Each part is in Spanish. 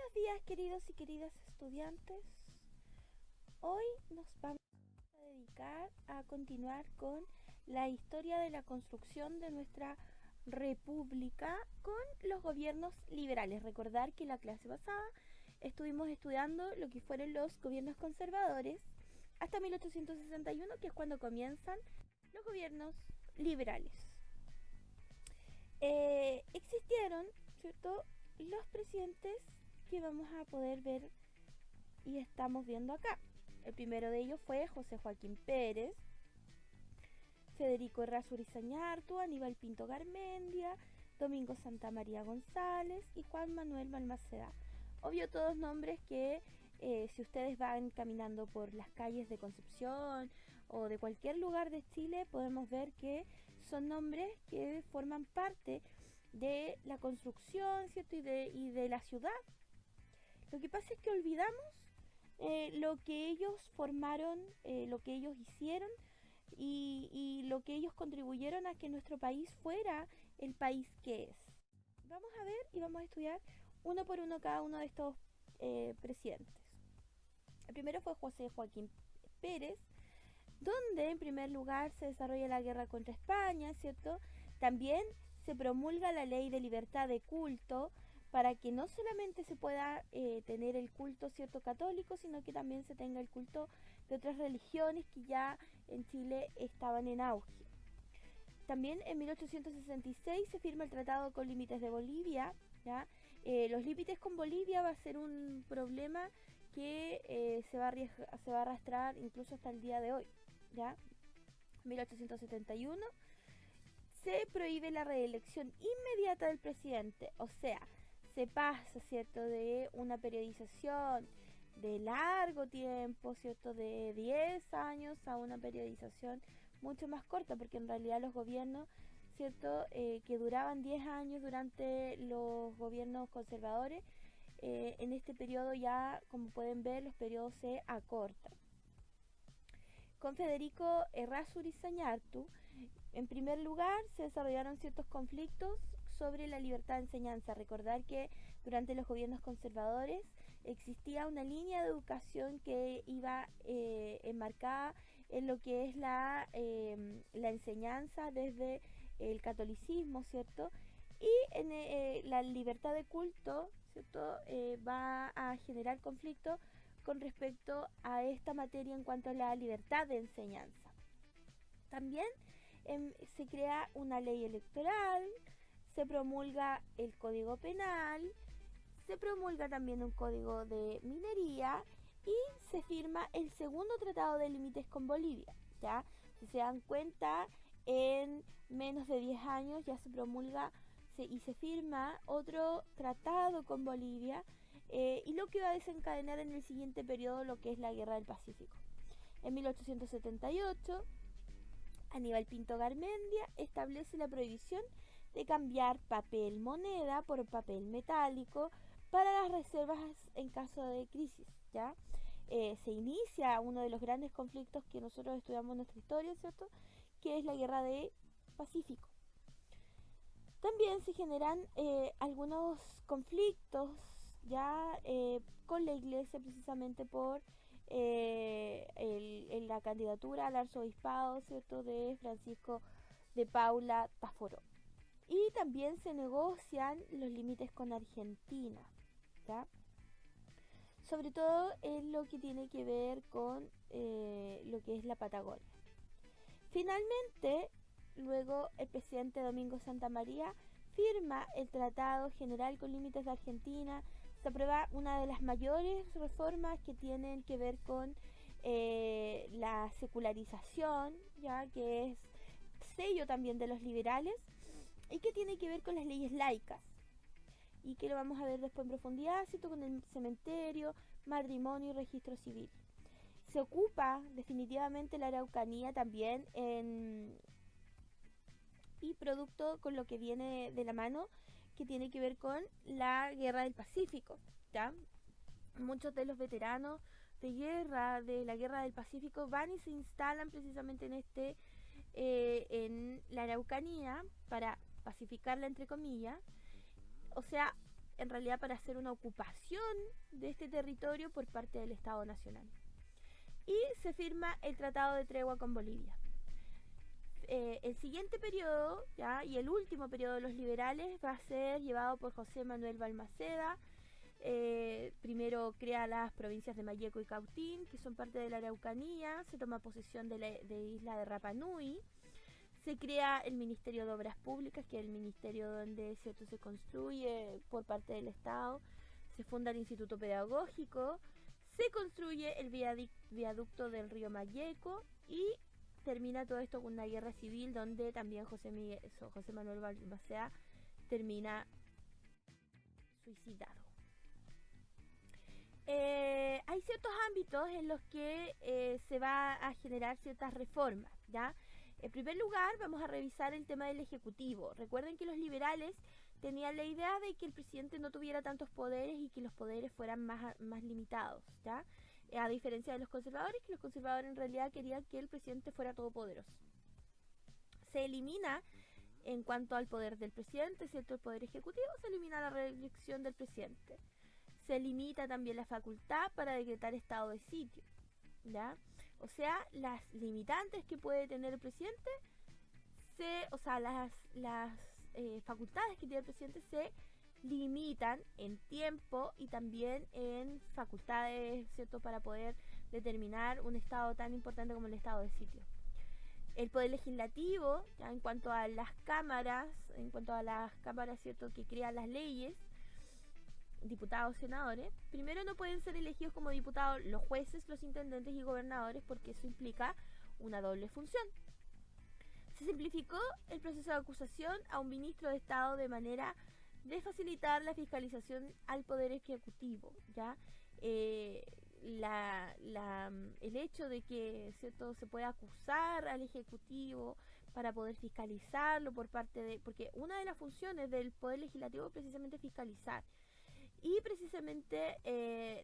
Buenos días, queridos y queridas estudiantes. Hoy nos vamos a dedicar a continuar con la historia de la construcción de nuestra república con los gobiernos liberales. Recordar que la clase pasada estuvimos estudiando lo que fueron los gobiernos conservadores hasta 1861, que es cuando comienzan los gobiernos liberales. Existieron, ¿cierto?, los presidentes que vamos a poder ver y estamos viendo acá. El primero de ellos fue José Joaquín Pérez, Federico Errázuriz Zañartu, Aníbal Pinto Garmendia, Domingo Santa María González y Juan Manuel Balmaceda. Obvio, todos nombres que si ustedes van caminando por las calles de Concepción o de cualquier lugar de Chile, podemos ver que son nombres que forman parte de la construcción, ¿cierto? y de la ciudad. Lo que pasa es que olvidamos lo que ellos formaron, lo que ellos hicieron y lo que ellos contribuyeron a que nuestro país fuera el país que es. Vamos a ver y vamos a estudiar uno por uno cada uno de estos presidentes. El primero fue José Joaquín Pérez, donde en primer lugar se desarrolla la guerra contra España, ¿cierto? También se promulga la ley de libertad de culto para que no solamente se pueda tener el culto, ¿cierto?, católico, sino que también se tenga el culto de otras religiones que ya en Chile estaban en auge. También en 1866 se firma el Tratado con Límites de Bolivia, ¿ya? Los límites con Bolivia va a ser un problema que se va a arrastrar incluso hasta el día de hoy, ¿ya? 1871 se prohíbe la reelección inmediata del presidente, o sea, se pasa, ¿cierto?, de una periodización de largo tiempo, ¿cierto?, de 10 años a una periodización mucho más corta, porque en realidad los gobiernos, ¿cierto?, que duraban 10 años durante los gobiernos conservadores, en este periodo ya, como pueden ver, los periodos se acortan. Con Federico Errázuriz Zañartu, en primer lugar, se desarrollaron ciertos conflictos sobre la libertad de enseñanza. Recordar que durante los gobiernos conservadores existía una línea de educación que iba enmarcada en lo que es la enseñanza desde el catolicismo, ¿cierto? Y en la libertad de culto, ¿cierto?, va a generar conflicto con respecto a esta materia en cuanto a la libertad de enseñanza. También se crea una ley electoral, se promulga el Código Penal, se promulga también un Código de Minería y se firma el segundo Tratado de Límites con Bolivia, ¿ya? Si se dan cuenta, en menos de 10 años ya se promulga y se firma otro tratado con Bolivia, y lo que va a desencadenar en el siguiente periodo lo que es la Guerra del Pacífico. En 1878, Aníbal Pinto Garmendia establece la prohibición de cambiar papel moneda por papel metálico para las reservas en caso de crisis, ¿ya? Se inicia uno de los grandes conflictos que nosotros estudiamos en nuestra historia, ¿cierto?, que es la Guerra del Pacífico. También se generan algunos conflictos ya con la iglesia, precisamente por la candidatura al arzobispado, ¿cierto?, de Francisco de Paula Taforo. Y también se negocian los límites con Argentina, ¿ya? Sobre todo en lo que tiene que ver con lo que es la Patagonia. Finalmente, luego el presidente Domingo Santa María firma el Tratado General con Límites de Argentina. Se aprueba una de las mayores reformas que tienen que ver con la secularización, ya que es sello también de los liberales, y que tiene que ver con las leyes laicas, y que lo vamos a ver después en profundidad, ¿cierto?, con el cementerio, matrimonio y registro civil. Se ocupa definitivamente la Araucanía también y producto con lo que viene de la mano, que tiene que ver con la Guerra del Pacífico, ¿ya? Muchos de los veteranos de la Guerra del Pacífico van y se instalan precisamente en la Araucanía para pacificarla, entre comillas. O sea, en realidad para hacer una ocupación de este territorio por parte del Estado Nacional. Y se firma el Tratado de Tregua con Bolivia. El siguiente periodo, ¿ya? Y el último periodo de los liberales va a ser llevado por José Manuel Balmaceda. Primero crea las provincias de Malleco y Cautín, que son parte de la Araucanía. Se toma posesión de isla de Rapa Nui. Se crea el Ministerio de Obras Públicas, que es el ministerio donde, ¿cierto?, se construye por parte del Estado. Se funda el Instituto Pedagógico. Se construye el viaducto del río Malleco y termina todo esto con una guerra civil donde también José Manuel Balmaceda termina suicidado. Hay ciertos ámbitos en los que se va a generar ciertas reformas, ¿ya? En primer lugar, vamos a revisar el tema del Ejecutivo. Recuerden que los liberales tenían la idea de que el presidente no tuviera tantos poderes y que los poderes fueran más limitados, ¿ya? A diferencia de los conservadores, que los conservadores en realidad querían que el presidente fuera todopoderoso. Se elimina, en cuanto al poder del presidente, ¿cierto?, el poder ejecutivo, se elimina la reelección del presidente. Se limita también la facultad para decretar estado de sitio, ¿ya? O sea, las limitantes que puede tener el presidente, las facultades que tiene el presidente se limitan en tiempo y también en facultades, ¿cierto?, para poder determinar un estado tan importante como el estado de sitio. El poder legislativo, ¿ya?, en cuanto a las cámaras, ¿cierto?, que crean las leyes, diputados, senadores, primero no pueden ser elegidos como diputados los jueces, los intendentes y gobernadores, porque eso implica una doble función. Se simplificó el proceso de acusación a un ministro de Estado de manera de facilitar la fiscalización al Poder Ejecutivo, ¿ya? El hecho de que, ¿cierto?, se pueda acusar al Ejecutivo para poder fiscalizarlo por parte de... Porque una de las funciones del Poder Legislativo es precisamente fiscalizar. Y precisamente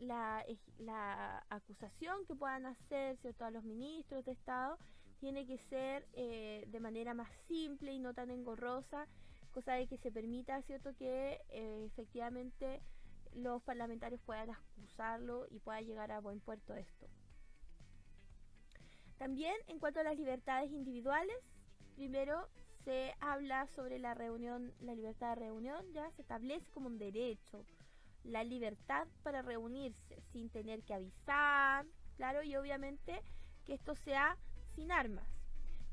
la acusación que puedan hacer, ¿cierto?, a los ministros de Estado tiene que ser de manera más simple y no tan engorrosa, cosa de que se permita, ¿cierto?, que efectivamente los parlamentarios puedan acusarlo y pueda llegar a buen puerto esto. También, en cuanto a las libertades individuales, primero se habla sobre la libertad de reunión, ya se establece como un derecho la libertad para reunirse sin tener que avisar, claro, y obviamente que esto sea sin armas.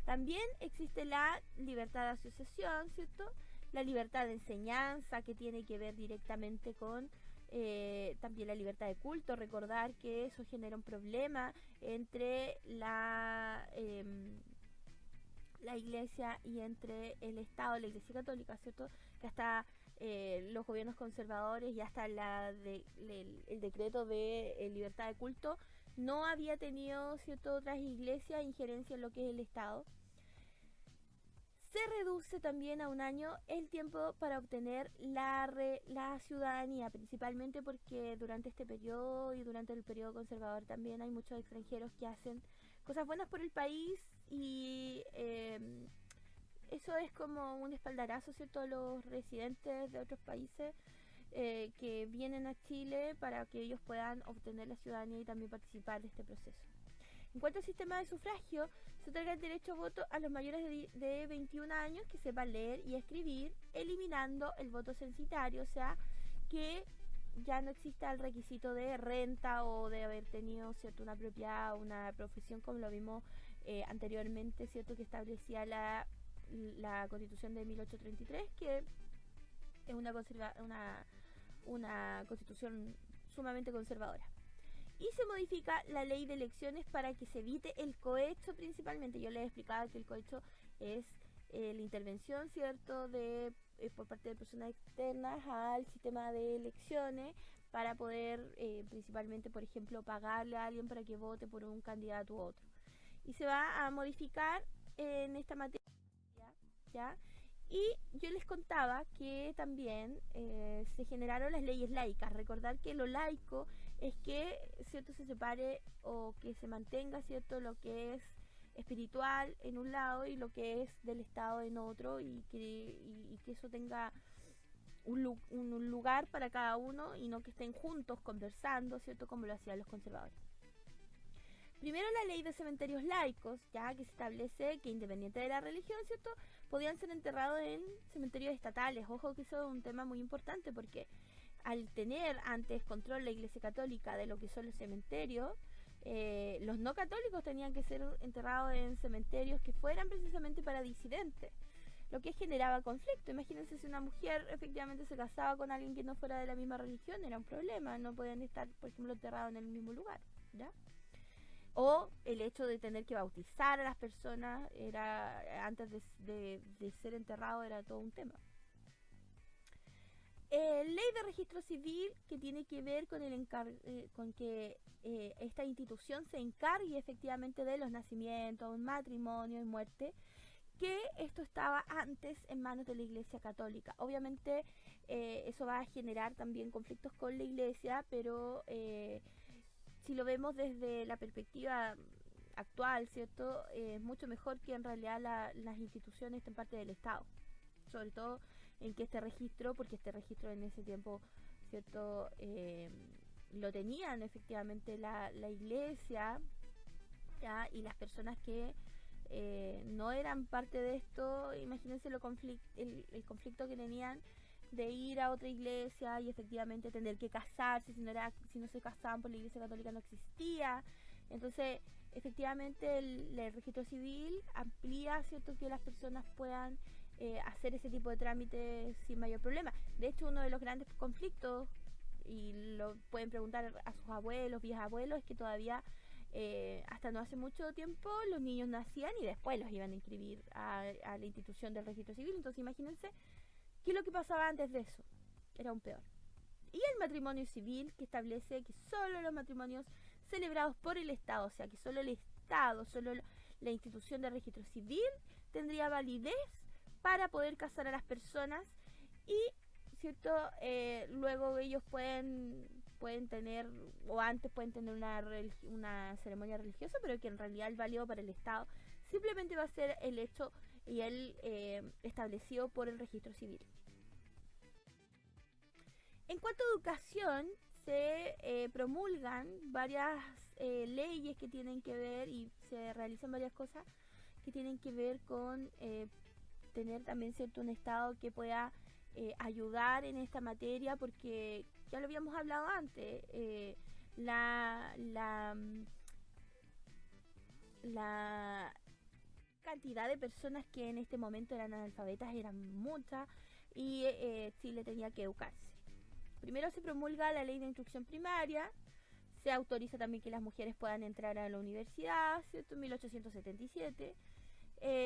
También existe la libertad de asociación, ¿cierto? La libertad de enseñanza, que tiene que ver directamente con también la libertad de culto. Recordar que eso genera un problema entre la iglesia y entre el Estado, la iglesia católica, ¿cierto? Que hasta los gobiernos conservadores y hasta el decreto de libertad de culto no había tenido, ¿cierto?, otras iglesias injerencia en lo que es el Estado. Se reduce también a un año el tiempo para obtener la ciudadanía, principalmente porque durante este periodo y durante el periodo conservador también hay muchos extranjeros que hacen cosas buenas por el país y eso es como un espaldarazo, ¿cierto?, a los residentes de otros países que vienen a Chile para que ellos puedan obtener la ciudadanía y también participar de este proceso. En cuanto al sistema de sufragio, se otorga el derecho a voto a los mayores de 21 años que sepan leer y escribir, eliminando el voto censitario, o sea, que ya no exista el requisito de renta o de haber tenido, ¿cierto?, una propiedad o una profesión, como lo vimos anteriormente, ¿cierto?, que establecía la Constitución de 1833, que es una constitución sumamente conservadora. Y se modifica la ley de elecciones para que se evite el cohecho principalmente. Yo les explicaba que el cohecho es la intervención, ¿cierto?, por parte de personas externas al sistema de elecciones para poder principalmente, por ejemplo, pagarle a alguien para que vote por un candidato u otro. Y se va a modificar en esta materia, ¿ya? Y yo les contaba que también se generaron las leyes laicas. Recordar que lo laico es que, ¿cierto?, se separe o que se mantenga, ¿cierto?, lo que es espiritual en un lado y lo que es del Estado en otro, y que eso tenga un lugar para cada uno y no que estén juntos conversando, ¿cierto? Como lo hacían los conservadores. Primero la ley de cementerios laicos, ya que se establece que independiente de la religión, ¿cierto? Podían ser enterrados en cementerios estatales. Ojo que eso es un tema muy importante porque al tener antes control la Iglesia Católica de lo que son los cementerios, los no católicos tenían que ser enterrados en cementerios que fueran precisamente para disidentes, lo que generaba conflicto. Imagínense si una mujer efectivamente se casaba con alguien que no fuera de la misma religión, era un problema, no podían estar, por ejemplo, enterrados en el mismo lugar, ¿ya? O el hecho de tener que bautizar a las personas era antes de ser enterrado era todo un tema. Ley de registro civil que tiene que ver con con que esta institución se encargue efectivamente de los nacimientos, matrimonio y muerte, que esto estaba antes en manos de la Iglesia Católica. Obviamente eso va a generar también conflictos con la Iglesia, pero si lo vemos desde la perspectiva actual, ¿cierto? Es mucho mejor que en realidad las instituciones estén parte del Estado, sobre todo en que este registro, porque este registro en ese tiempo, ¿cierto? Lo tenían efectivamente la Iglesia, ¿ya? Y las personas que no eran parte de esto, imagínense el conflicto que tenían de ir a otra iglesia y efectivamente tener que casarse, si no se casaban, pues la Iglesia Católica no existía. Entonces efectivamente el registro civil amplía, ¿cierto?, que las personas puedan hacer ese tipo de trámites sin mayor problema. De hecho, uno de los grandes conflictos, y lo pueden preguntar a sus abuelos, bisabuelos, es que todavía hasta no hace mucho tiempo los niños nacían y después los iban a inscribir a la institución del registro civil. Entonces imagínense qué es lo que pasaba antes de eso, era aún peor. Y el matrimonio civil, que establece que solo los matrimonios celebrados por el Estado, o sea que solo el Estado, solo la institución de registro civil tendría validez para poder casar a las personas y, ¿cierto? Luego ellos pueden tener, o antes pueden tener una ceremonia religiosa, pero que en realidad el válido para el Estado simplemente va a ser el hecho y el establecido por el registro civil. En cuanto a educación, se promulgan varias leyes que tienen que ver y se realizan varias cosas que tienen que ver con tener también, ¿cierto?, un Estado que pueda ayudar en esta materia, porque ya lo habíamos hablado antes, la cantidad de personas que en este momento eran analfabetas eran muchas y Chile tenía que educarse. Primero se promulga la ley de instrucción primaria, se autoriza también que las mujeres puedan entrar a la universidad, ¿cierto?, en 1877.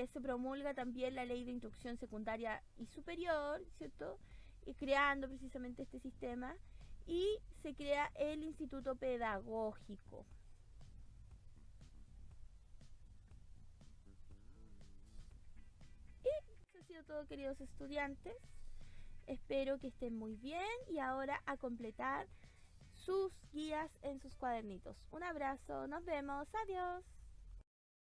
Se promulga también la ley de instrucción secundaria y superior, ¿cierto?, y creando precisamente este sistema, y se crea el Instituto Pedagógico. Y eso ha sido todo, queridos estudiantes. Espero que estén muy bien y ahora a completar sus guías en sus cuadernitos. Un abrazo, nos vemos, adiós.